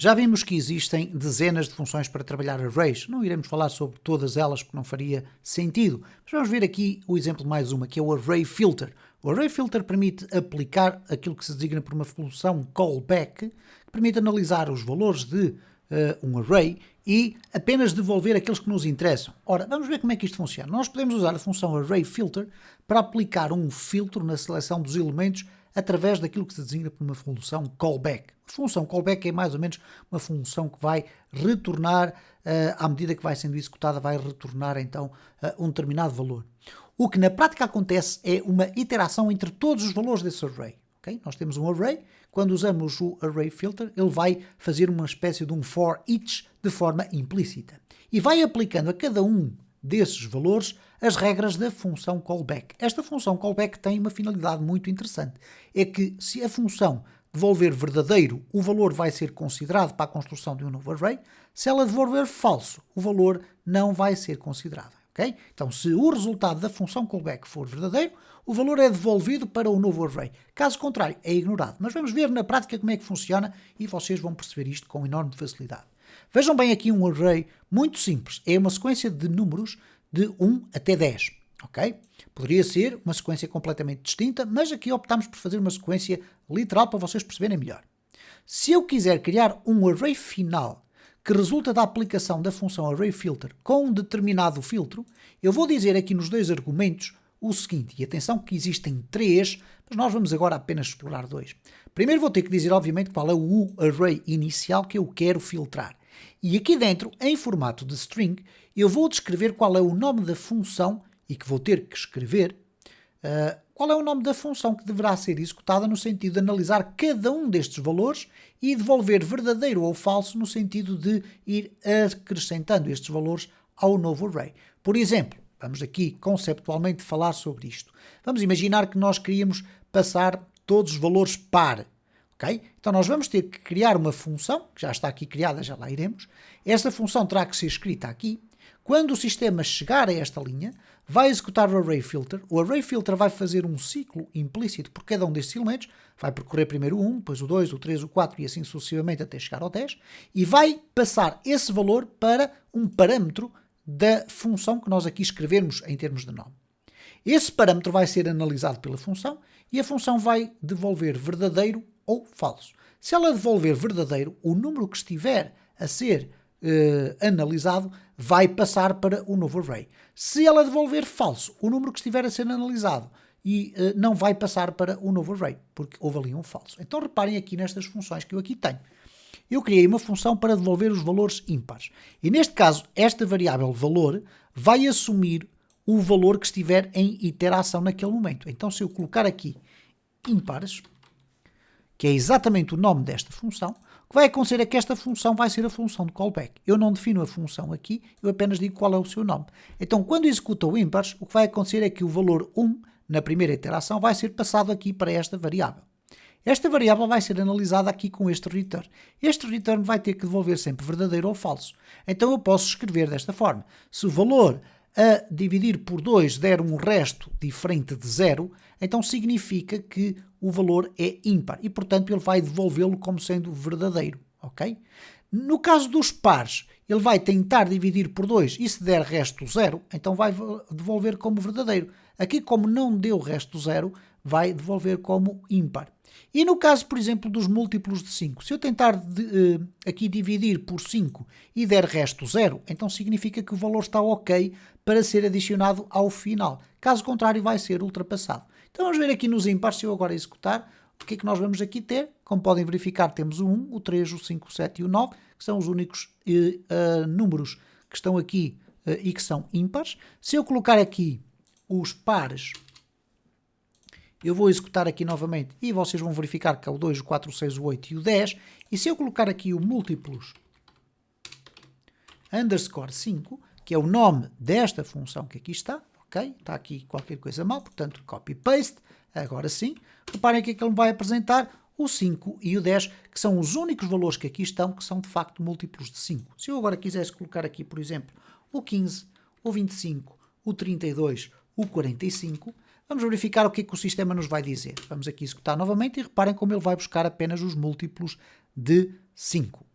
Já vimos que existem dezenas de funções para trabalhar arrays. Não iremos falar sobre todas elas porque não faria sentido. Mas vamos ver aqui o exemplo mais uma, que é o array filter. O array filter permite aplicar aquilo que se designa por uma função callback, que permite analisar os valores de um array e apenas devolver aqueles que nos interessam. Ora, vamos ver como é que isto funciona. Nós podemos usar a função array filter para aplicar um filtro na seleção dos elementos através daquilo que se designa por uma função callback. A função callback é mais ou menos uma função que vai retornar, à medida que vai sendo executada, vai retornar então um determinado valor. O que na prática acontece é uma iteração entre todos os valores desse array. Okay? Nós temos um array, quando usamos o array filter, ele vai fazer uma espécie de um for each de forma implícita. E vai aplicando a cada um desses valores as regras da função callback. Esta função callback tem uma finalidade muito interessante. É que se a função devolver verdadeiro, o valor vai ser considerado para a construção de um novo array. Se ela devolver falso, o valor não vai ser considerado. Okay? Então, se o resultado da função callback for verdadeiro, o valor é devolvido para o novo array. Caso contrário, é ignorado. Mas vamos ver na prática como é que funciona e vocês vão perceber isto com enorme facilidade. Vejam bem aqui um array muito simples. É uma sequência de números de 1 até 10. Okay? Poderia ser uma sequência completamente distinta, mas aqui optamos por fazer uma sequência literal para vocês perceberem melhor. Se eu quiser criar um array final que resulta da aplicação da função arrayFilter com um determinado filtro, eu vou dizer aqui nos dois argumentos o seguinte, e atenção que existem 3, mas nós vamos agora apenas explorar 2. Primeiro vou ter que dizer, obviamente, qual é o array inicial que eu quero filtrar. E aqui dentro, em formato de string, eu vou descrever qual é o nome da função e que vou ter que escrever qual é o nome da função que deverá ser executada no sentido de analisar cada um destes valores e devolver verdadeiro ou falso no sentido de ir acrescentando estes valores ao novo array. Por exemplo, vamos aqui conceptualmente falar sobre isto. Vamos imaginar que nós queríamos passar todos os valores par. Okay? Então nós vamos ter que criar uma função, que já está aqui criada, já lá iremos. Esta função terá que ser escrita aqui. Quando o sistema chegar a esta linha, vai executar o array filter. O array filter vai fazer um ciclo implícito por cada um destes elementos. Vai percorrer primeiro o 1, depois o 2, o 3, o 4 e assim sucessivamente até chegar ao 10. E vai passar esse valor para um parâmetro da função que nós aqui escrevemos em termos de nome. Esse parâmetro vai ser analisado pela função e a função vai devolver verdadeiro ou falso. Se ela devolver verdadeiro, o número que estiver a ser analisado vai passar para o novo array. Se ela devolver falso, o número que estiver a ser analisado e não vai passar para o novo array, porque houve ali um falso. Então reparem aqui nestas funções que eu aqui tenho. Eu criei uma função para devolver os valores ímpares. E neste caso, esta variável valor vai assumir o valor que estiver em iteração naquele momento. Então se eu colocar aqui ímpares, que é exatamente o nome desta função, o que vai acontecer é que esta função vai ser a função de callback. Eu não defino a função aqui, eu apenas digo qual é o seu nome. Então, quando executa o ímpares, o que vai acontecer é que o valor 1, na primeira iteração, vai ser passado aqui para esta variável. Esta variável vai ser analisada aqui com este return. Este return vai ter que devolver sempre verdadeiro ou falso. Então, eu posso escrever desta forma. Se o valor a dividir por 2 der um resto diferente de 0, então significa que o valor é ímpar e, portanto, ele vai devolvê-lo como sendo verdadeiro, ok? No caso dos pares, ele vai tentar dividir por 2 e se der resto 0, então vai devolver como verdadeiro. Aqui, como não deu resto 0, vai devolver como ímpar. E no caso, por exemplo, dos múltiplos de 5, se eu tentar aqui dividir por 5 e der resto 0, então significa que o valor está ok para ser adicionado ao final. Caso contrário, vai ser ultrapassado. Então vamos ver aqui nos ímpares, se eu agora executar, o que é que nós vamos aqui ter? Como podem verificar, temos o 1, o 3, o 5, o 7 e o 9, que são os únicos números que estão aqui e que são ímpares. Se eu colocar aqui os pares, eu vou executar aqui novamente e vocês vão verificar que é o 2, o 4, o 6, o 8 e o 10. E se eu colocar aqui o múltiplos underscore 5, que é o nome desta função que aqui está, ok? Está aqui qualquer coisa mal, portanto copy-paste, agora sim. Reparem que ele me vai apresentar o 5 e o 10, que são os únicos valores que aqui estão, que são de facto múltiplos de 5. Se eu agora quisesse colocar aqui, por exemplo, o 15, o 25, o 32, o 45, vamos verificar o que é que o sistema nos vai dizer. Vamos aqui executar novamente e reparem como ele vai buscar apenas os múltiplos de 5.